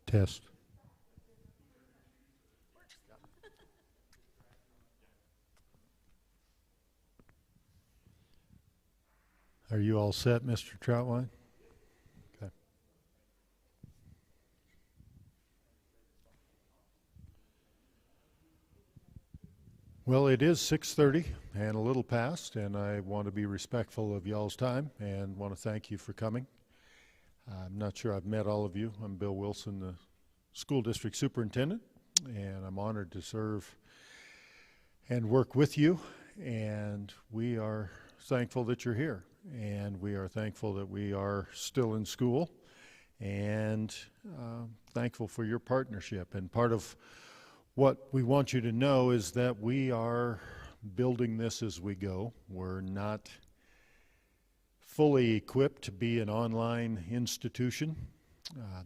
Test. Are you all set, Mr. Troutwine? Okay. Well, it is 6:30 and a little past, and I want to be respectful of y'all's time and want to thank you for coming. I'm not sure I've met all of you. I'm Bill Wilson, the school district superintendent, and I'm honored to serve and work with you, and we are thankful that you're here, and we are thankful that we are still in school, and thankful for your partnership. And part of what we want you to know is that we are building this as we go. We're not fully equipped to be an online institution.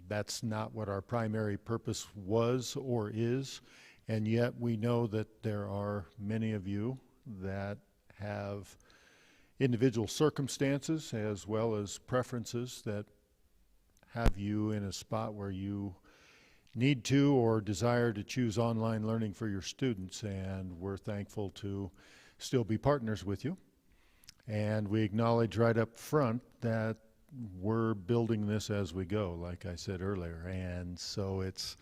That's not what our primary purpose was or is, and yet we know that there are many of you that have individual circumstances as well as preferences that have you in a spot where you need to or desire to choose online learning for your students, and we're thankful to still be partners with you. And we acknowledge right up front that we're building this as we go, like I said earlier, and so it's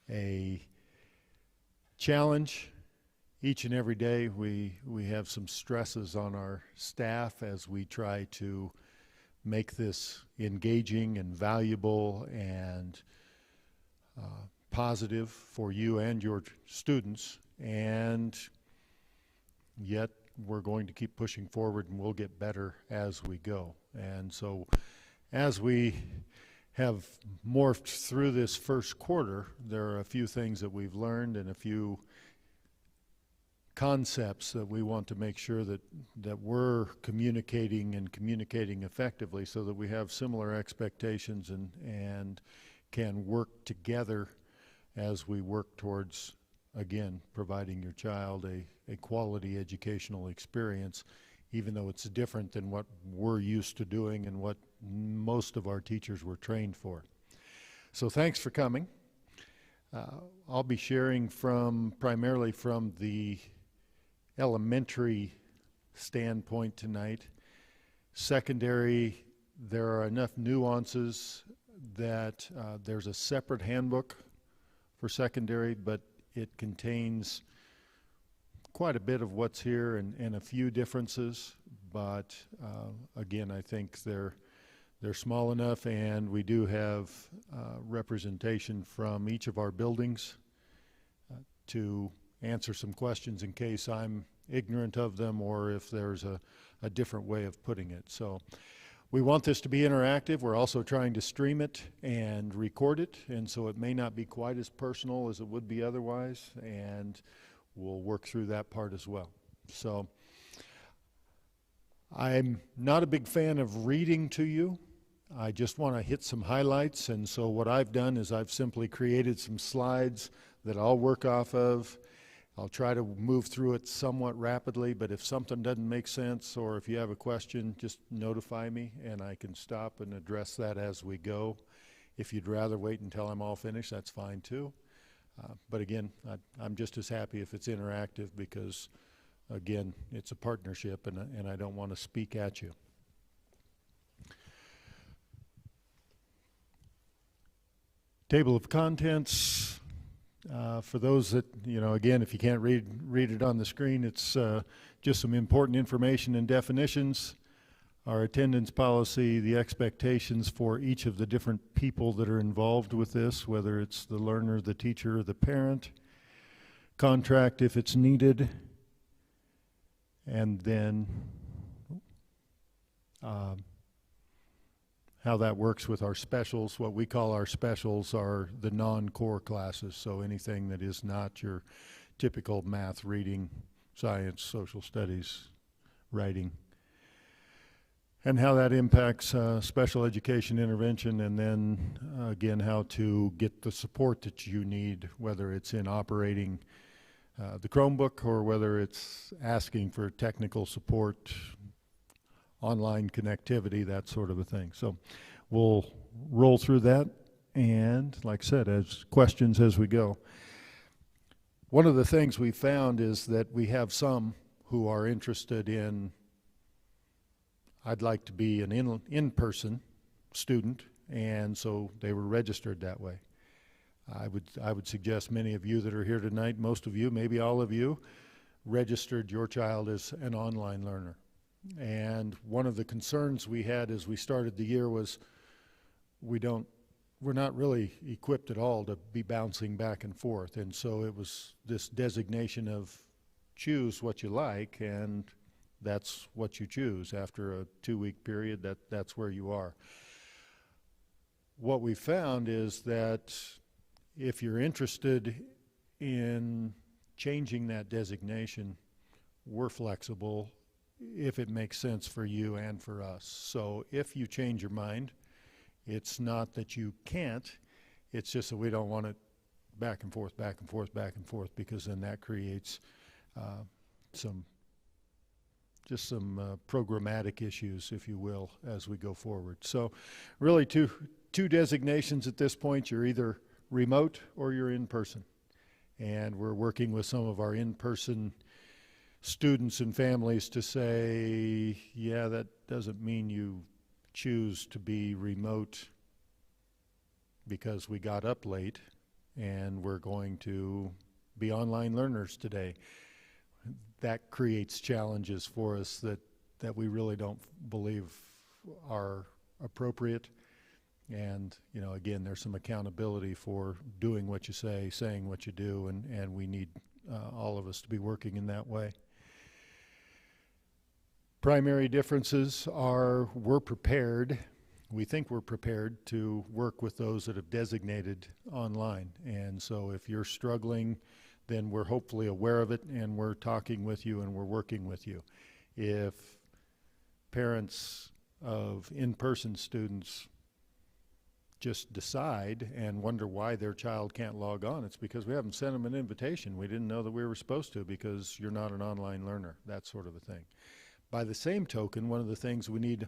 a challenge each and every day. We have some stresses on our staff as we try to make this engaging and valuable and positive for you and your students, and yet we're going to keep pushing forward, and we'll get better as we go. And so as we have morphed through this first quarter, there are a few things that we've learned and a few concepts that we want to make sure that we're communicating effectively so that we have similar expectations and can work together as we work towards, again, providing your child a quality educational experience, even though it's different than what we're used to doing and what most of our teachers were trained for. So thanks for coming. I'll be sharing primarily from the elementary standpoint tonight. Secondary, there are enough nuances that there's a separate handbook for secondary, but it contains quite a bit of what's here and a few differences, but again, I think they're small enough, and we do have representation from each of our buildings to answer some questions in case I'm ignorant of them or if there's a different way of putting it. So we want this to be interactive. We're also trying to stream it and record it, and so it may not be quite as personal as it would be otherwise, and we'll work through that part as well. So I'm not a big fan of reading to you. I just want to hit some highlights, and so what I've done is I've simply created some slides that I'll work off of. I'll try to move through it somewhat rapidly, but if something doesn't make sense or if you have a question, just notify me and I can stop and address that as we go. If you'd rather wait until I'm all finished, that's fine too. But again, I'm just as happy if it's interactive because, again, it's a partnership and I don't want to speak at you. Table of contents. For those that, again, if you can't read it on the screen, it's just some important information and definitions, our attendance policy, the expectations for each of the different people that are involved with this, whether it's the learner, the teacher, or the parent, contract if it's needed, and then how that works with our specials. What we call our specials are the non-core classes, so anything that is not your typical math, reading, science, social studies, writing, and how that impacts special education intervention, and then again how to get the support that you need, whether it's in operating the Chromebook or whether it's asking for technical support, online connectivity, that sort of a thing. So we'll roll through that and like I said, as questions as we go. One of the things we found is that we have some who are interested in, I'd like to be an in-person student, and so they were registered that way. I would suggest many of you that are here tonight, most of you, maybe all of you, registered your child as an online learner. And one of the concerns we had as we started the year was we're not really equipped at all to be bouncing back and forth. And so it was this designation of choose what you like, and that's what you choose. After a 2-week period, that's where you are. What we found is that if you're interested in changing that designation, we're flexible if it makes sense for you and for us. So if you change your mind, it's not that you can't, it's just that we don't want it back and forth, back and forth, back and forth, because then that creates some programmatic issues, if you will, as we go forward. So really two designations at this point. You're either remote or you're in person. And we're working with some of our in-person students and families to say, yeah, that doesn't mean you choose to be remote because we got up late and we're going to be online learners today. That creates challenges for us that we really don't believe are appropriate. And, you know, again, there's some accountability for doing what you say, saying what you do, and we need all of us to be working in that way. Primary differences are we're prepared, we think we're prepared to work with those that have designated online. And so if you're struggling, then we're hopefully aware of it and we're talking with you and we're working with you. If parents of in-person students just decide and wonder why their child can't log on, it's because we haven't sent them an invitation. We didn't know that we were supposed to because you're not an online learner, that sort of a thing. By the same token, one of the things we need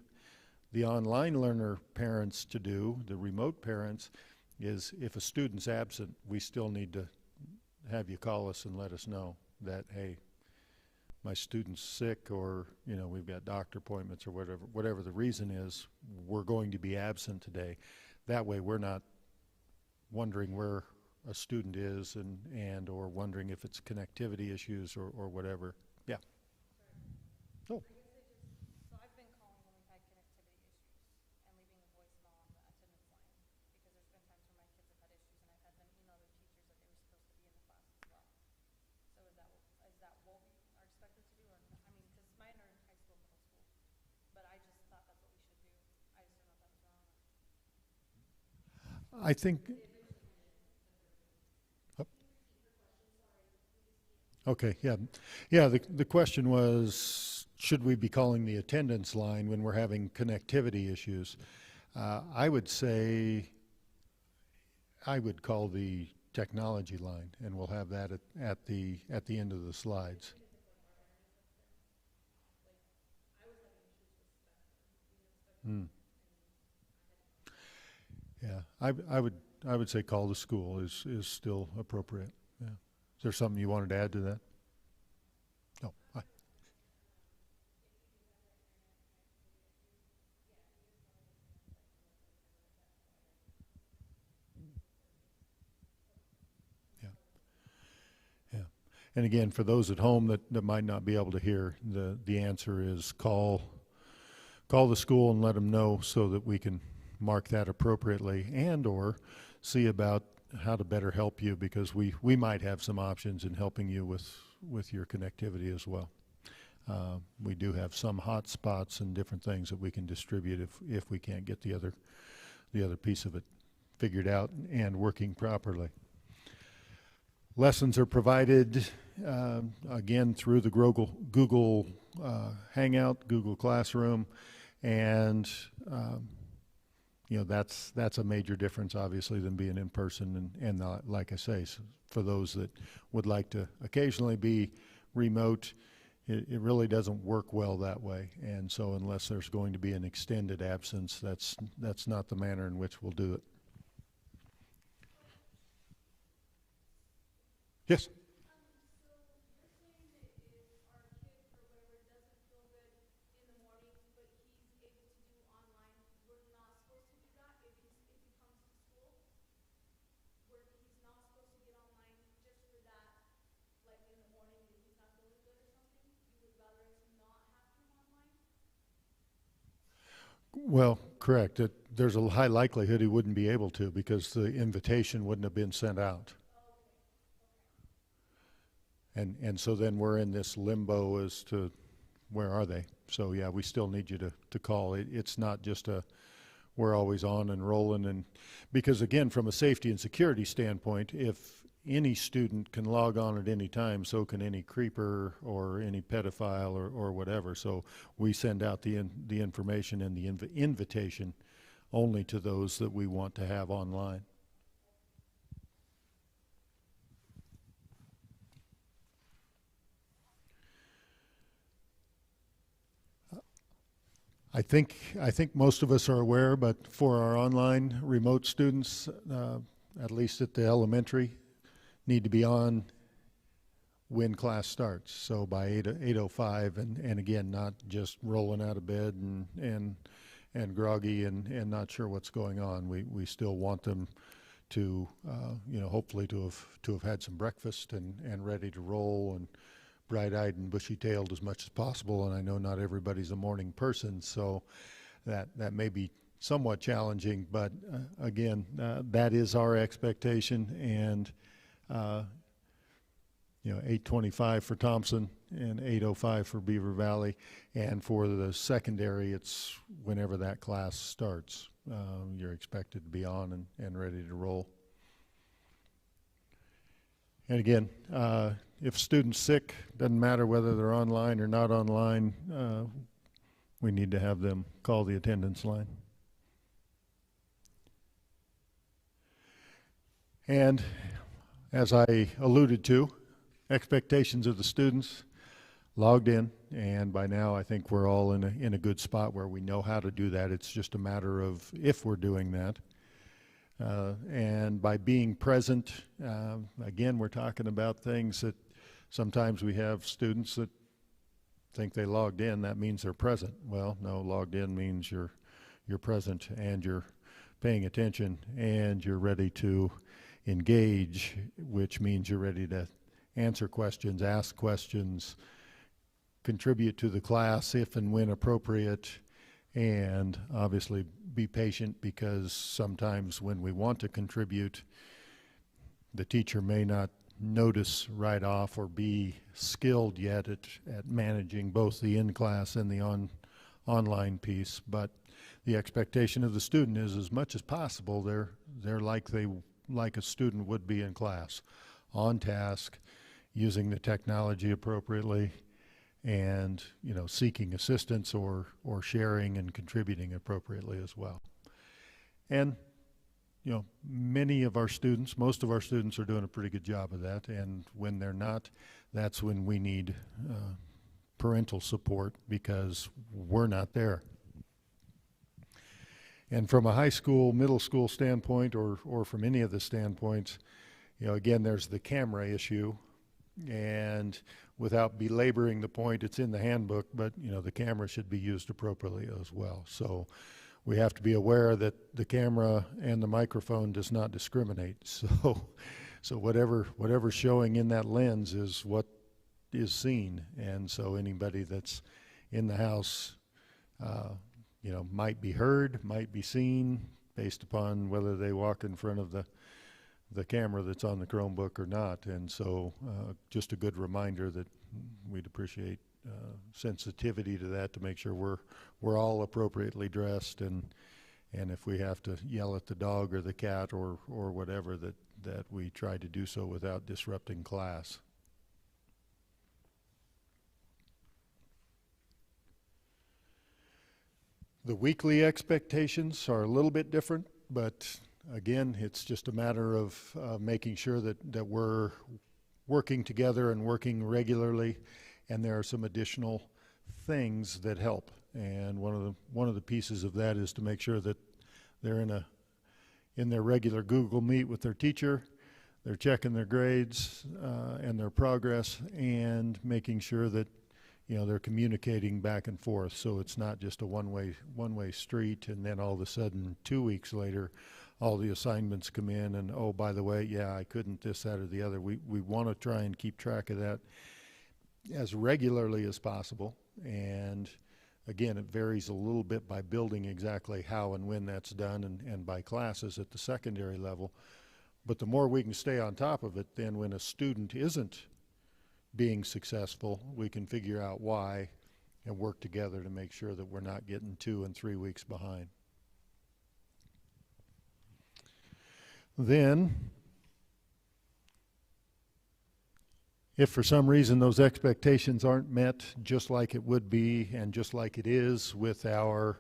the online learner parents to do, the remote parents, is if a student's absent, we still need to have you call us and let us know that, hey, my student's sick, or, you know, we've got doctor appointments, or whatever the reason is, we're going to be absent today. That way we're not wondering where a student is and or wondering if it's connectivity issues or whatever. Yeah. Oh. So I've been calling when we've had connectivity issues and leaving a voicemail on the attendance line, because there's been times where my kids have had issues and I've had them email their teachers that they were supposed to be in the class as well. So is that what we are expected to do, or I mean, because mine are in high school, middle school, but I just thought that's what we should do. I just don't know if that was wrong. I think. Okay, yeah. Yeah, the question was, should we be calling the attendance line when we're having connectivity issues? I would say I would call the technology line, and we'll have that at the end of the slides. Mm. Yeah, I would say call the school is still appropriate. Yeah. Is there something you wanted to add to that? No. Yeah. Yeah. And again, for those at home that might not be able to hear, the answer is call the school and let them know so that we can mark that appropriately, and or see about how to better help you, because we might have some options in helping you with your connectivity as well. We do have some hot spots and different things that we can distribute if we can't get the other piece of it figured out and working properly. Lessons are provided again through the Google Hangout, Google Classroom, and you know, that's a major difference, obviously, than being in person. And like I say, for those that would like to occasionally be remote, it really doesn't work well that way. And so unless there's going to be an extended absence, that's not the manner in which we'll do it. Yes. Well, correct. There's a high likelihood he wouldn't be able to because the invitation wouldn't have been sent out. And so then we're in this limbo as to where are they. So yeah, we still need you to call. It's not just a we're always on and rolling, and because again, from a safety and security standpoint, if any student can log on at any time, so can any creeper or any pedophile or whatever. So we send out the information and the invitation only to those that we want to have online. I think most of us are aware, but for our online remote students, at least at the elementary, need to be on when class starts. So by 8:05, and again, not just rolling out of bed and groggy and not sure what's going on. We still want them to hopefully to have had some breakfast and ready to roll and bright-eyed and bushy-tailed as much as possible. And I know not everybody's a morning person, so that may be somewhat challenging. But again, that is our expectation, and 8:25 for Thompson and 8:05 for Beaver Valley, and for the secondary, it's whenever that class starts. You're expected to be on and ready to roll. And again, if a student's sick, doesn't matter whether they're online or not online, we need to have them call the attendance line. And as I alluded to, expectations of the students logged in, and by now I think we're all in a good spot where we know how to do that. It's just a matter of if we're doing that. And by being present, again, we're talking about things that sometimes we have students that think they logged in, that means they're present. Well, no, logged in means you're present and you're paying attention and you're ready to engage, which means you're ready to answer questions, ask questions, contribute to the class if and when appropriate, and obviously be patient, because sometimes when we want to contribute, the teacher may not notice right off or be skilled yet at managing both the in-class and the online piece. But the expectation of the student is, as much as possible, they're like a student would be in class, on task, using the technology appropriately, and seeking assistance or sharing and contributing appropriately as well. And many of our students, most of our students are doing a pretty good job of that, and when they're not, that's when we need parental support, because we're not there. And from a high school, middle school standpoint, or from any of the standpoints, again, there's the camera issue. And without belaboring the point, it's in the handbook, but the camera should be used appropriately as well. So we have to be aware that the camera and the microphone does not discriminate. So whatever's showing in that lens is what is seen. And so anybody that's in the house, might be heard, might be seen, based upon whether they walk in front of the camera that's on the Chromebook or not. And so just a good reminder that we'd appreciate sensitivity to that, to make sure we're all appropriately dressed, and if we have to yell at the dog or the cat or whatever, that we try to do so without disrupting class. The weekly expectations are a little bit different, but again, it's just a matter of making sure that we're working together and working regularly, and there are some additional things that help. And one of the pieces of that is to make sure that they're in their regular Google Meet with their teacher, they're checking their grades and their progress, and making sure that they're communicating back and forth, so it's not just a one-way street, and then all of a sudden 2 weeks later all the assignments come in and, oh, by the way, yeah, I couldn't this, that, or the other. We want to try and keep track of that as regularly as possible. And again, it varies a little bit by building exactly how and when that's done, and by classes at the secondary level. But the more we can stay on top of it, then when a student isn't being successful, we can figure out why and work together to make sure that we're not getting 2 and 3 weeks behind. Then, if for some reason those expectations aren't met just like it would be and just like it is with our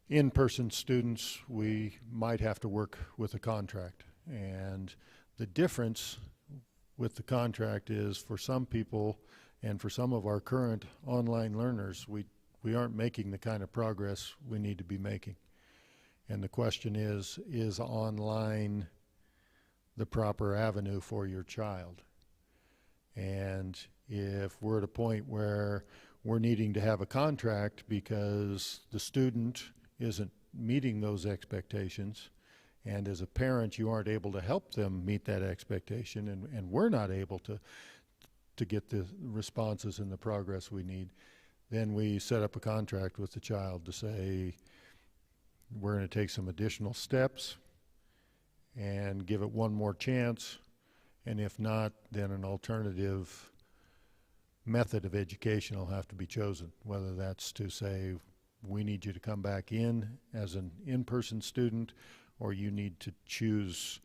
in-person students, we might have to work with a contract. And the difference with the contract is, for some people and for some of our current online learners, we aren't making the kind of progress we need to be making. And the question is online the proper avenue for your child? And if we're at a point where we're needing to have a contract because the student isn't meeting those expectations, and as a parent you aren't able to help them meet that expectation, and we're not able to get the responses and the progress we need, then we set up a contract with the child to say, we're going to take some additional steps and give it one more chance, and if not, then an alternative method of education will have to be chosen, whether that's to say, we need you to come back in as an in-person student, or you need to choose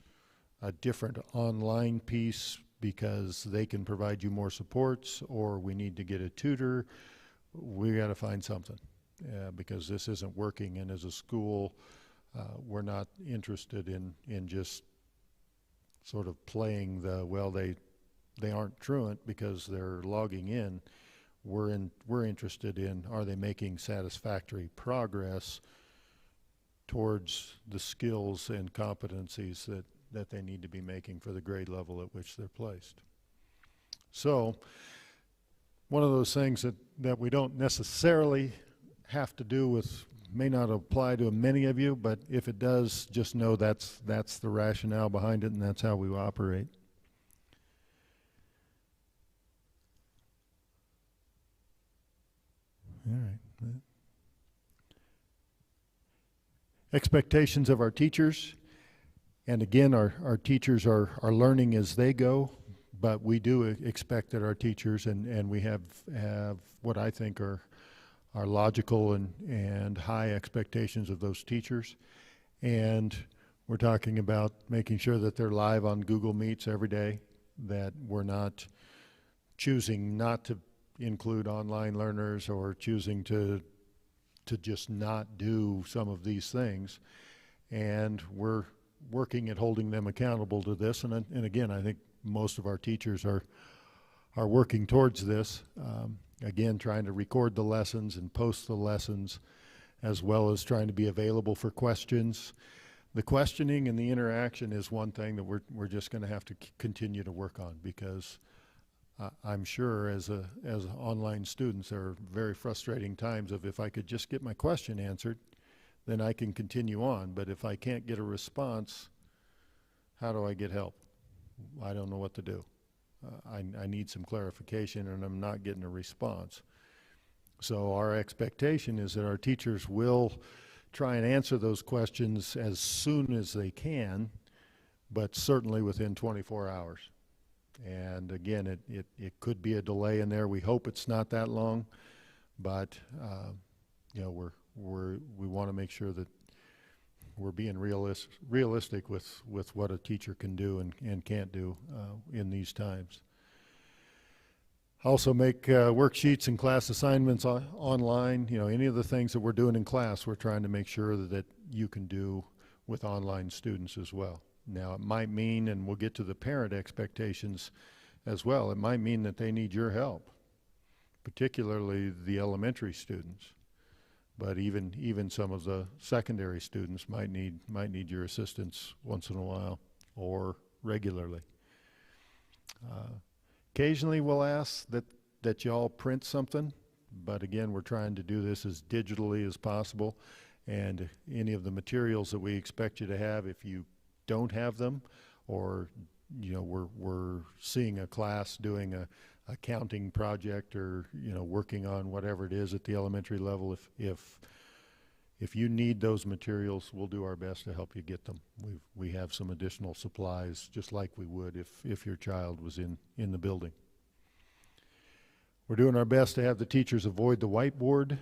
a different online piece because they can provide you more supports, or we need to get a tutor. We got to find something. Because this isn't working, and as a school, we're not interested in just sort of playing the, well, they aren't truant because they're logging in. We're interested in, are they making satisfactory progress towards the skills and competencies that they need to be making for the grade level at which they're placed. So one of those things that we don't necessarily have to do with, may not apply to many of you, but if it does, just know that's the rationale behind it, and that's how we operate. All right. Expectations of our teachers, and again, our teachers are learning as they go, but we do expect that our teachers, and we have what I think are logical and high expectations of those teachers. And we're talking about making sure that they're live on Google Meets every day, that we're not choosing not to include online learners or choosing to just not do some of these things. And we're working at holding them accountable to this. And again, I think most of our teachers are working towards this. Again, trying to record the lessons and post the lessons, as well as trying to be available for questions. The questioning and the interaction is one thing that we're just going to have to continue to work on, because I'm sure as online students, there are very frustrating times of, if I could just get my question answered, then I can continue on. But if I can't get a response, how do I get help? I don't know what to do. I need some clarification, and I'm not getting a response. So our expectation is that our teachers will try and answer those questions as soon as they can, but certainly within 24 hours. And again, it could be a delay in there. We hope it's not that long, but we want to make sure that we're being realistic with what a teacher can do and can't do in these times. Also make worksheets and class assignments online. Any of the things that we're doing in class, we're trying to make sure that you can do with online students as well. Now, it might mean, and we'll get to the parent expectations as well, it might mean that they need your help, particularly the elementary students. But even some of the secondary students might need your assistance once in a while, or regularly. Occasionally we'll ask that you all print something, but again, we're trying to do this as digitally as possible. And any of the materials that we expect you to have, if you don't have them, or we're seeing a class doing a counting project, or working on whatever it is at the elementary level, if you need those materials, we'll do our best to help you get them. We have some additional supplies, just like we would if your child was in the building. We're doing our best to have the teachers avoid the whiteboard,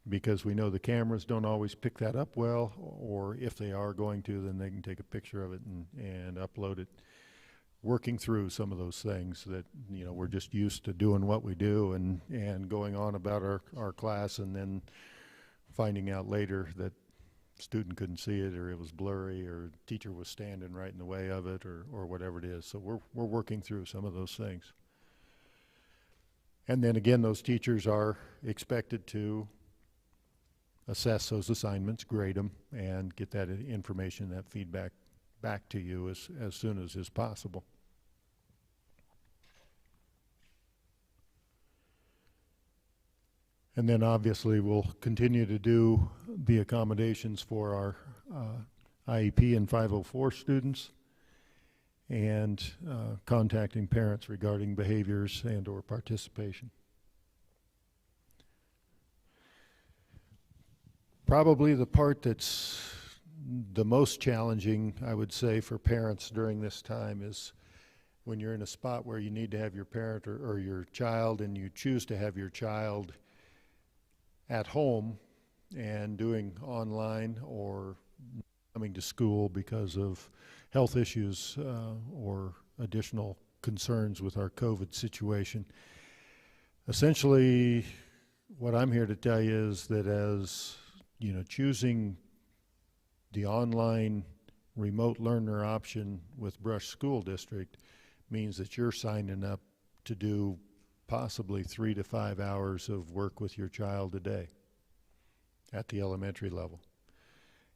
because we know the cameras don't always pick that up well, or if they are going to, then they can take a picture of it and upload it. Working through some of those things that, we're just used to doing what we do and going on about our class, and then finding out later that student couldn't see it, or it was blurry, or teacher was standing right in the way of it, or whatever it is. So we're working through some of those things. And then again, those teachers are expected to assess those assignments, grade them, and get that information, that feedback back to you as soon as is possible. And then obviously we'll continue to do the accommodations for our IEP and 504 students, and contacting parents regarding behaviors and or participation. Probably the part that's the most challenging, I would say, for parents during this time is when you're in a spot where you need to have your parent or your child, and you choose to have your child at home and doing online or coming to school because of health issues or additional concerns with our COVID situation. Essentially, what I'm here to tell you is that as choosing the online remote learner option with Brush School District means that you're signing up to do possibly 3 to 5 hours of work with your child a day at the elementary level.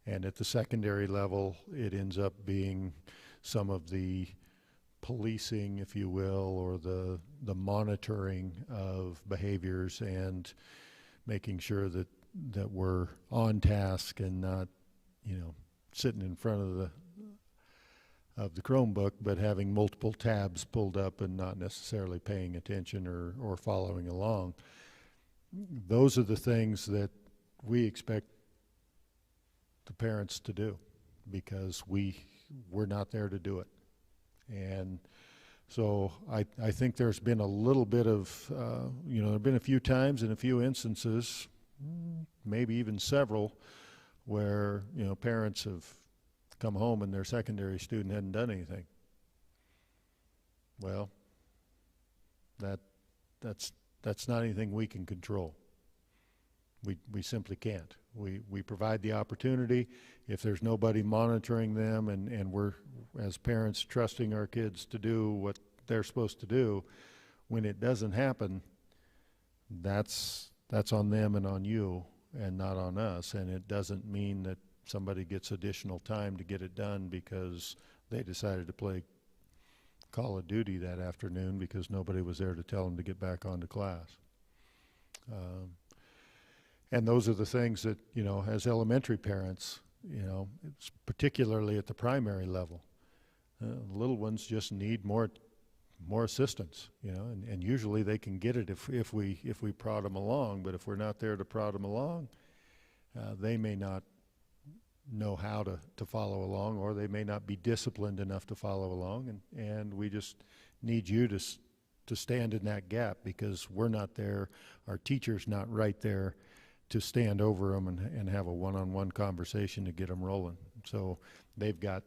And at the secondary level, it ends up being some of the policing, if you will, or the monitoring of behaviors, and making sure that we're on task and not, sitting in front of the Chromebook, but having multiple tabs pulled up and not necessarily paying attention or following along. Those are the things that we expect the parents to do, because we're not there to do it. And so I think there's been a little bit of, there have been a few times and a few instances, maybe even several, where parents have come home and their secondary student hadn't done anything. Well, that's not anything we can control. We simply can't. We provide the opportunity. If there's nobody monitoring them, and we're, as parents, trusting our kids to do what they're supposed to do, when it doesn't happen, that's on them and on you, and not on us. And it doesn't mean that somebody gets additional time to get it done because they decided to play Call of Duty that afternoon because nobody was there to tell them to get back onto class. And those are the things that, as elementary parents, it's particularly at the primary level, little ones just need more assistance, and usually they can get it if we prod them along. But if we're not there to prod them along, they may not know how to follow along, or they may not be disciplined enough to follow along, and we just need you to stand in that gap, because we're not there, our teacher's not right there to stand over them and have a one-on-one conversation to get them rolling. So they've got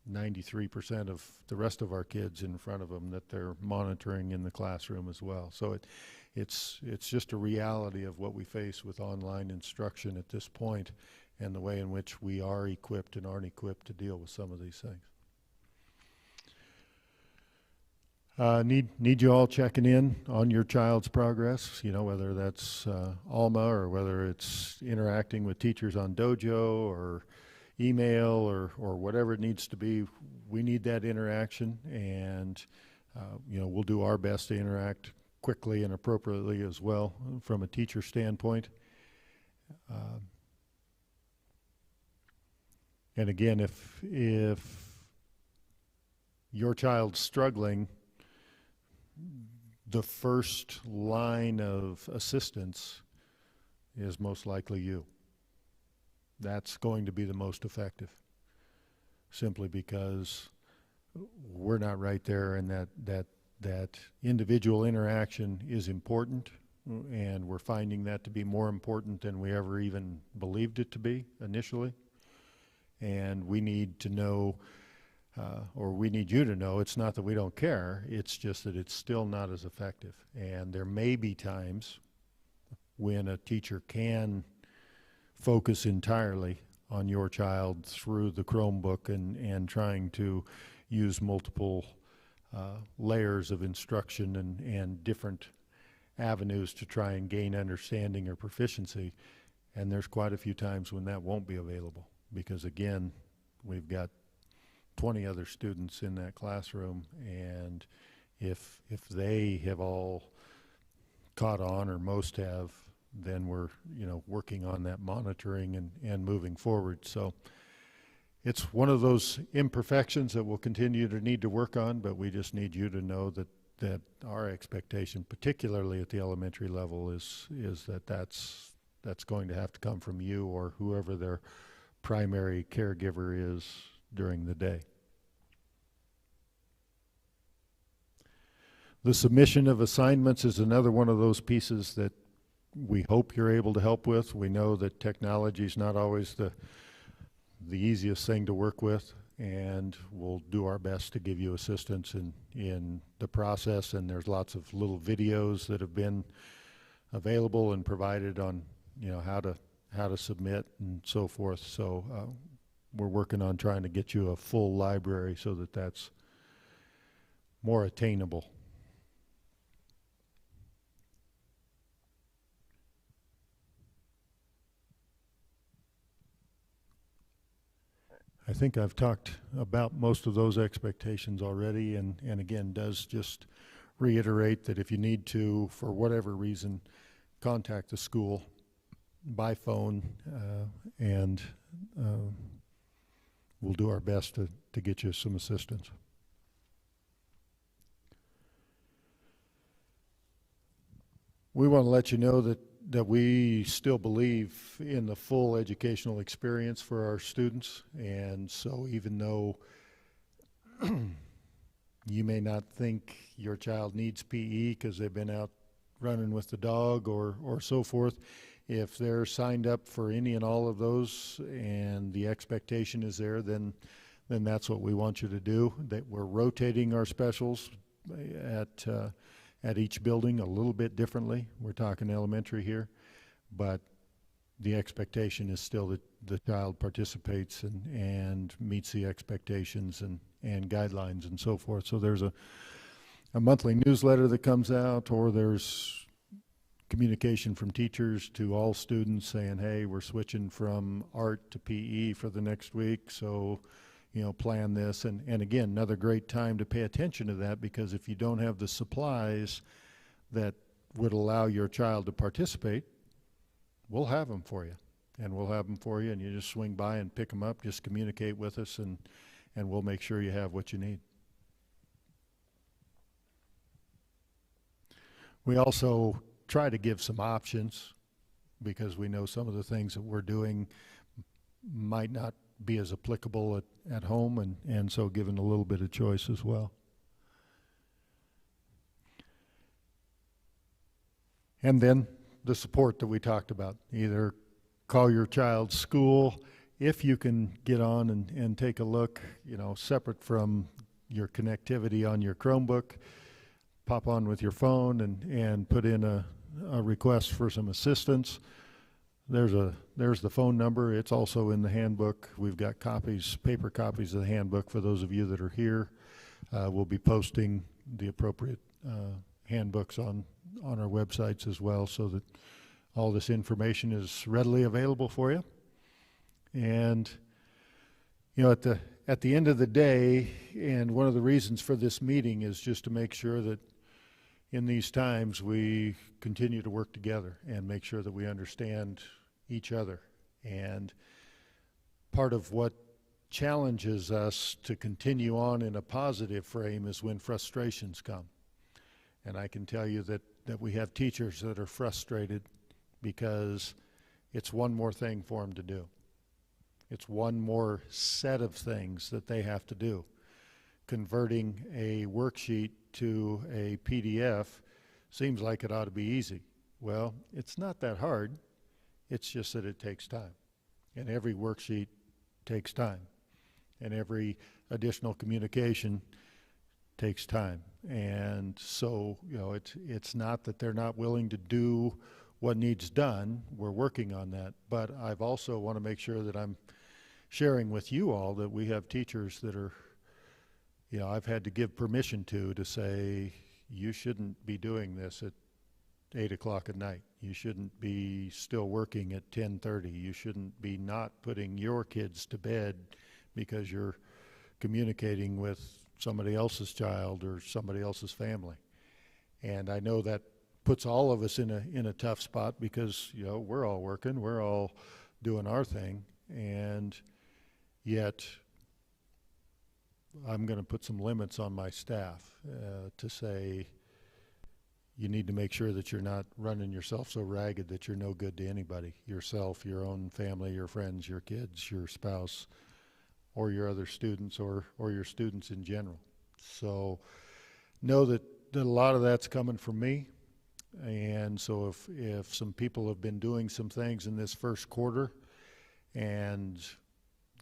93% of the rest of our kids in front of them that they're monitoring in the classroom as well. So it's just a reality of what we face with online instruction at this point, and the way in which we are equipped and aren't equipped to deal with some of these things. Need you all checking in on your child's progress, whether that's Alma, or whether it's interacting with teachers on Dojo or email or whatever it needs to be. we need that interaction, and you know, we'll do our best to interact quickly and appropriately as well from a teacher standpoint. And again, if your child's struggling, the first line of assistance is most likely you. That's going to be the most effective, simply because we're not right there, and that individual interaction is important, and we're finding that to be more important than we ever even believed it to be initially. And we need to know, or we need you to know, it's not that we don't care, it's just that it's still not as effective. And there may be times when a teacher can focus entirely on your child through the Chromebook and trying to use multiple layers of instruction and different avenues to try and gain understanding or proficiency. And there's quite a few times when that won't be available, because again, we've got 20 other students in that classroom, and if they have all caught on, or most have, then we're, you know, working on that monitoring and moving forward. So it's one of those imperfections that we'll continue to need to work on, but we just need you to know that our expectation, particularly at the elementary level, is that that's going to have to come from you or whoever their primary caregiver is during the day. The submission of assignments is another one of those pieces that we hope you're able to help with. We know that technology is not always the easiest thing to work with, and we'll do our best to give you assistance in the process. And there's lots of little videos that have been available and provided on, you know, how to submit and so forth. So we're working on trying to get you a full library so that that's more attainable. I think I've talked about most of those expectations already, and again, does just reiterate that if you need to, for whatever reason, contact the school by phone, and we'll do our best to get you some assistance. We want to let you know that we still believe in the full educational experience for our students, and so even though you may not think your child needs PE because they've been out running with the dog or so forth, if they're signed up for any and all of those and the expectation is there, then that's what we want you to do. That we're rotating our specials at each building a little bit differently. We're talking elementary here, but the expectation is still that the child participates and meets the expectations and guidelines and so forth. So there's a monthly newsletter that comes out, or there's communication from teachers to all students saying, hey, we're switching from art to PE for the next week, so you know, plan this. And again, another great time to pay attention to that, because if you don't have the supplies that would allow your child to participate, we'll have them for you. And we'll have them for you, and you just swing by and pick them up. Just communicate with us, and we'll make sure you have what you need. We also try to give some options, because we know some of the things that we're doing might not be as applicable at home, and so given a little bit of choice as well. And then the support that we talked about. Either call your child's school if you can get on and take a look, you know, separate from your connectivity on your Chromebook. Pop on with your phone and put in a request for some assistance. There's the phone number. It's also in the handbook. We've got copies, paper copies of the handbook for those of you that are here. We'll be posting the appropriate handbooks on our websites as well, so that all this information is readily available for you. And you know, at the end of the day, and one of the reasons for this meeting is just to make sure that in these times we continue to work together and make sure that we understand each other. And part of what challenges us to continue on in a positive frame is when frustrations come. And I can tell you that we have teachers that are frustrated because it's one more thing for them to do. It's one more set of things that they have to do. Converting a worksheet to a PDF seems like it ought to be easy. Well, it's not that hard. It's just that it takes time. And every worksheet takes time. And every additional communication takes time. And so, you know, it's not that they're not willing to do what needs done. We're working on that. But I've also want to make sure that I'm sharing with you all that we have teachers that are, you know, I've had to give permission to say, you shouldn't be doing this at 8 o'clock at night. You shouldn't be still working at 10:30. You shouldn't be not putting your kids to bed because you're communicating with somebody else's child or somebody else's family. And I know that puts all of us in a tough spot because, you know, we're all working, we're all doing our thing, and yet I'm going to put some limits on my staff to say, you need to make sure that you're not running yourself so ragged that you're no good to anybody, yourself, your own family, your friends, your kids, your spouse, or your other students, or your students in general. So know that a lot of that's coming from me. And so if some people have been doing some things in this first quarter and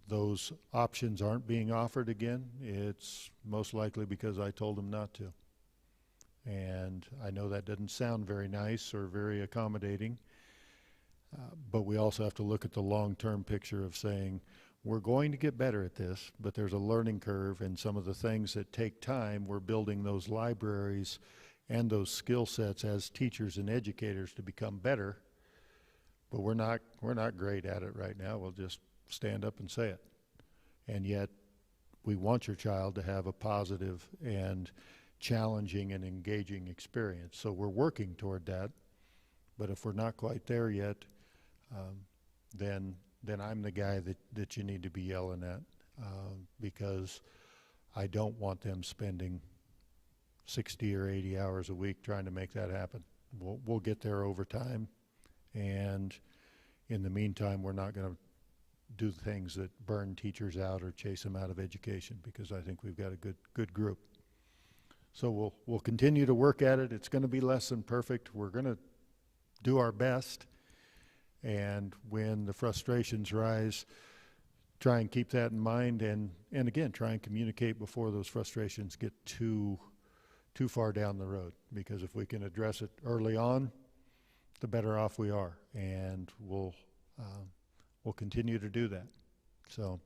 those options aren't being offered again, it's most likely because I told them not to. And I know that doesn't sound very nice or very accommodating, but we also have to look at the long-term picture of saying, we're going to get better at this, but there's a learning curve, and some of the things that take time, we're building those libraries and those skill sets as teachers and educators to become better, but we're not great at it right now. We'll just stand up and say it. And yet we want your child to have a positive and challenging and engaging experience. So we're working toward that, but if we're not quite there yet, then I'm the guy that you need to be yelling at, because I don't want them spending 60 or 80 hours a week trying to make that happen. We'll get there over time, and in the meantime, we're not going to do things that burn teachers out or chase them out of education, because I think we've got a good group. So we'll continue to work at it. It's going to be less than perfect. We're going to do our best, and when the frustrations rise, try and keep that in mind, and again, try and communicate before those frustrations get too far down the road, because if we can address it early on, the better off we are, and we'll continue to do that. So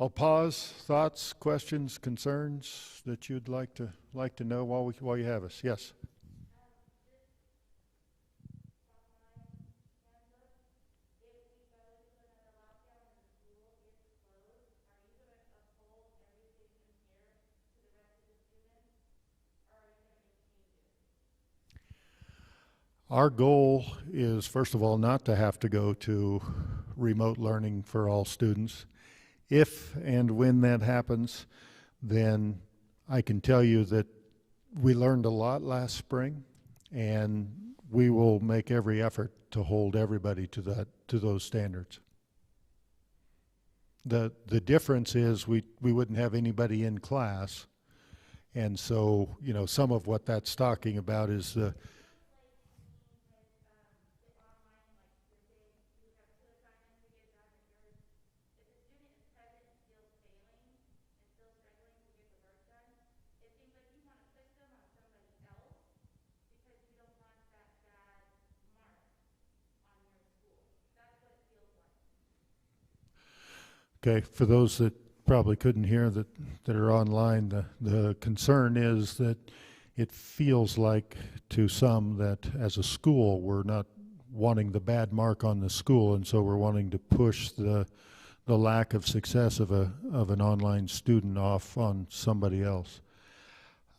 I'll pause. Thoughts, questions, concerns that you'd like to know while you have us? Yes. Our goal is, first of all, not to have to go to remote learning for all students. If and when that happens, then I can tell you that we learned a lot last spring, and we will make every effort to hold everybody to those standards. The difference is we wouldn't have anybody in class, and so, you know, some of what that's talking about is the Okay, for those that probably couldn't hear that are online, the concern is that it feels like to some that as a school we're not wanting the bad mark on the school, and so we're wanting to push the the lack of success of an online student off on somebody else.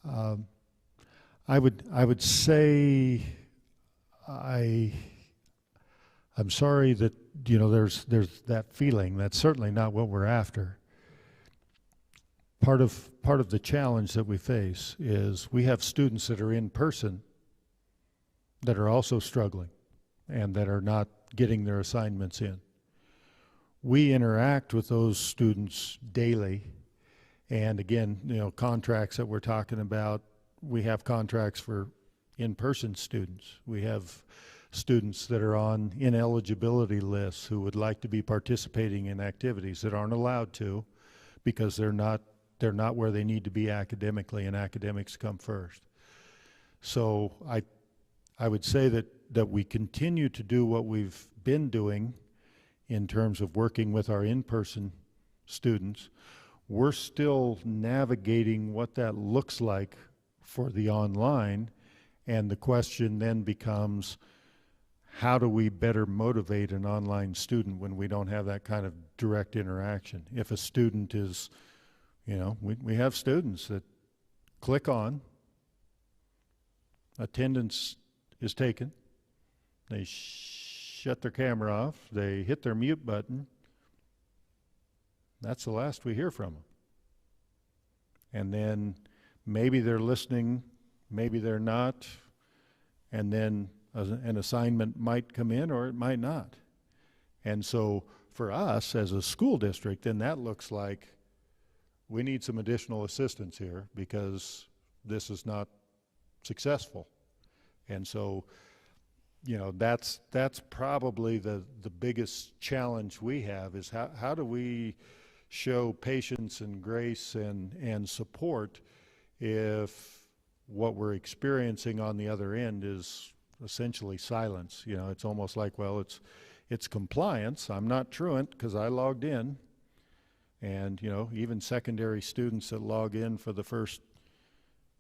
Um, I would say I I'm sorry that there's that feeling. That's certainly not what we're after. Part of the challenge that we face is we have students that are in person that are also struggling and that are not getting their assignments in. We interact with those students daily, and again, contracts that we're talking about, we have contracts for in-person students. We have students that are on ineligibility lists who would like to be participating in activities that aren't allowed to because they're not where they need to be academically, and academics come first. So I would say that we continue to do what we've been doing in terms of working with our in-person students. We're still navigating what that looks like for the online, and the question then becomes, how do we better motivate an online student when we don't have that kind of direct interaction? If a student is, we have students that click on, attendance is taken, they shut their camera off, they hit their mute button. That's the last we hear from them. And then maybe they're listening, maybe they're not, and then an assignment might come in or it might not. And so for us as a school district, then that looks like we need some additional assistance here because this is not successful. And so, that's probably the biggest challenge we have is how do we show patience and grace and support if what we're experiencing on the other end is essentially silence. It's almost like, well, it's compliance. I'm not truant because I logged in. And, even secondary students that log in for the first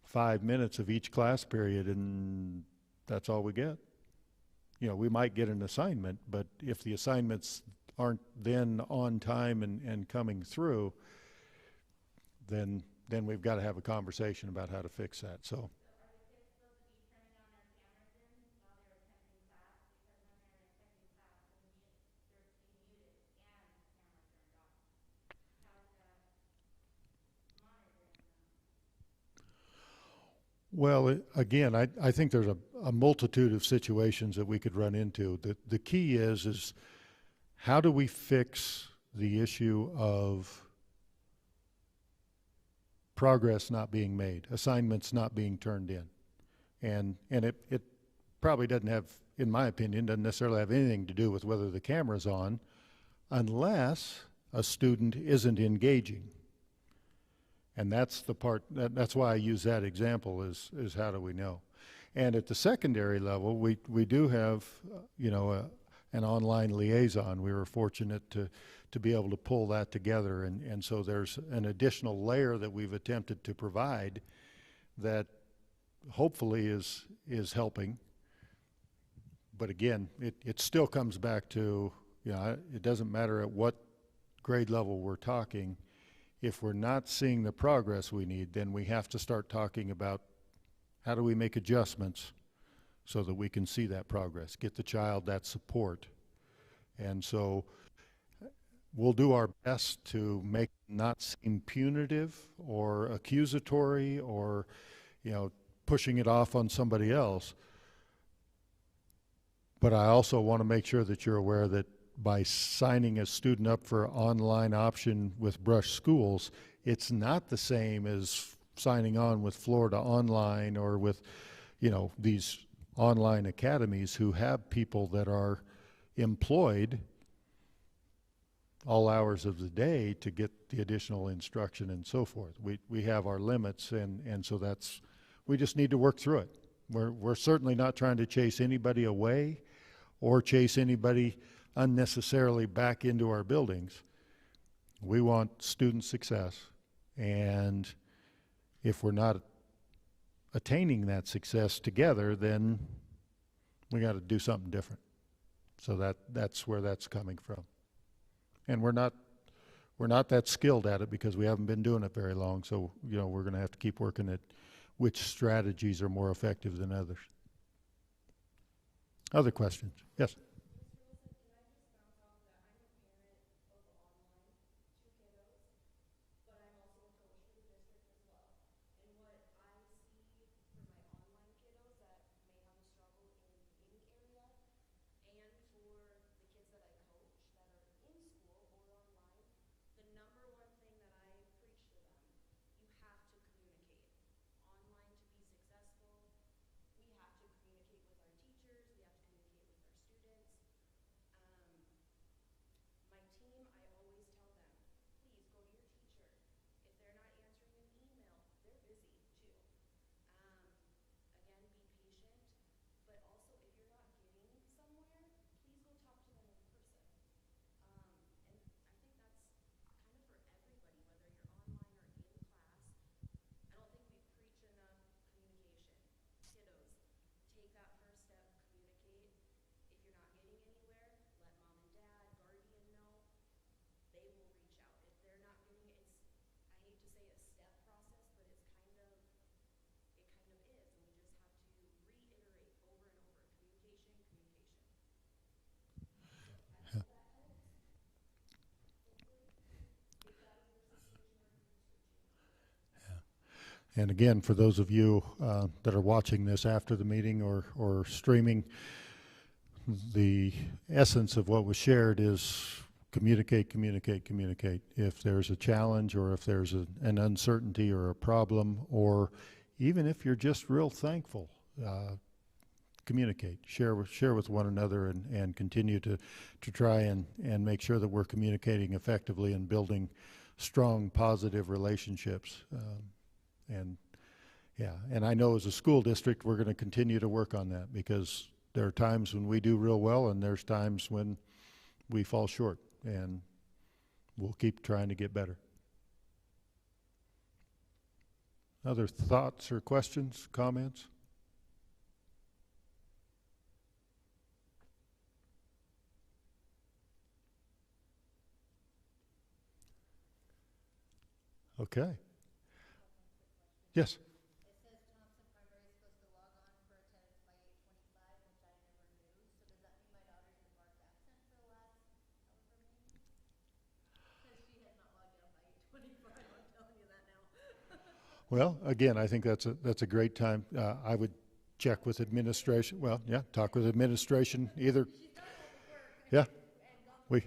5 minutes of each class period, and that's all we get. We might get an assignment, but if the assignments aren't then on time and coming through, then we've got to have a conversation about how to fix that. So. Well, again, I think there's a multitude of situations that we could run into. The key is how do we fix the issue of progress not being made, assignments not being turned in? And it probably doesn't have, in my opinion, doesn't necessarily have anything to do with whether the camera's on, unless a student isn't engaging. And that's the part, that's why I use that example is how do we know? And at the secondary level, we do have, an online liaison. We were fortunate to be able to pull that together. And so there's an additional layer that we've attempted to provide that hopefully is helping. But again, it still comes back to, it doesn't matter at what grade level we're talking. If we're not seeing the progress we need, then we have to start talking about how do we make adjustments so that we can see that progress, get the child that support. And so we'll do our best to make it not seem punitive or accusatory or, pushing it off on somebody else. But I also want to make sure that you're aware that by signing a student up for an online option with Brush Schools, it's not the same as signing on with Florida Online or with, these online academies who have people that are employed all hours of the day to get the additional instruction and so forth. We have our limits, and so we just need to work through it. We're certainly not trying to chase anybody away or chase anybody unnecessarily back into our buildings. We want student success, and if we're not attaining that success together, then we got to do something different. So that's where that's coming from. And we're not we're not that skilled at it because we haven't been doing it very long. So, we're going to have to keep working at which strategies are more effective than others. Other questions? Yes. And again, for those of you that are watching this after the meeting or streaming, the essence of what was shared is communicate, communicate, communicate. If there's a challenge or if there's an uncertainty or a problem, or even if you're just real thankful, communicate, share with one another, and continue to try and make sure that we're communicating effectively and building strong, positive relationships. And I know as a school district, we're going to continue to work on that because there are times when we do real well and there's times when we fall short, and we'll keep trying to get better. Other thoughts or questions, comments? Okay. Yes. Well, again, I think that's a great time. I would check with administration. Well, yeah, talk with administration. Either. Yeah. We.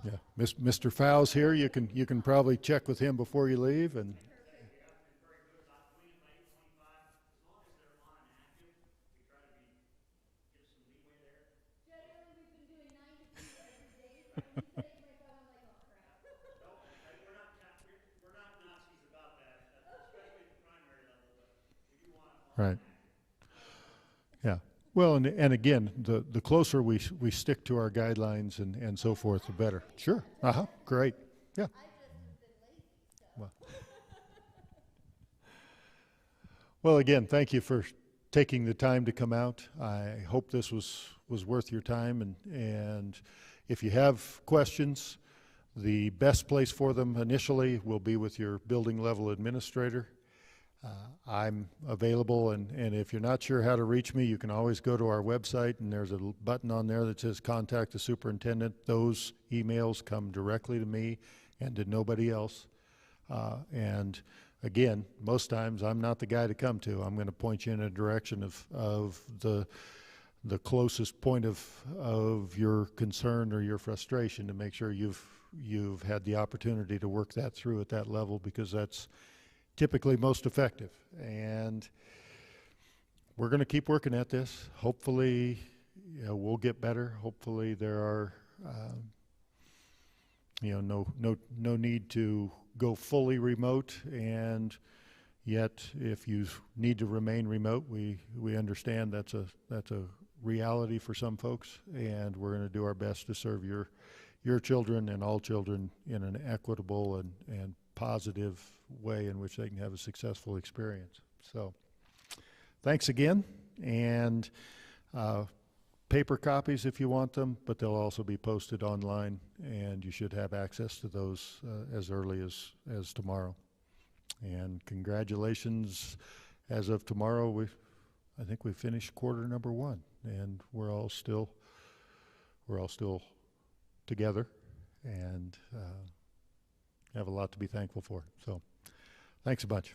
Yeah, Mr. Fowles here. You can probably check with him before you leave, and. Right. Yeah. Well, and again, the closer we stick to our guidelines and so forth, the better. Sure. Great. Yeah. Well, well, again, thank you for taking the time to come out. I hope this was worth your time, and if you have questions, the best place for them initially will be with your building level administrator. I'm available, and if you're not sure how to reach me, you can always go to our website, and there's a button on there that says contact the superintendent. Those emails come directly to me and to nobody else. And again, most times I'm not the guy to come to. I'm going to point you in a direction of the closest point of your concern or your frustration to make sure you've had the opportunity to work that through at that level, because that's typically most effective. And we're going to keep working at this. Hopefully, we'll get better. Hopefully there are, no need to go fully remote. And yet, if you need to remain remote, we understand that's a reality for some folks, and we're going to do our best to serve your children and all children in an equitable and positive way in which they can have a successful experience. So thanks again, and paper copies if you want them, but they'll also be posted online, and you should have access to those as early as tomorrow. And congratulations, as of tomorrow, I think we finished quarter number 1, and we're all still together, and have a lot to be thankful for. So thanks a bunch.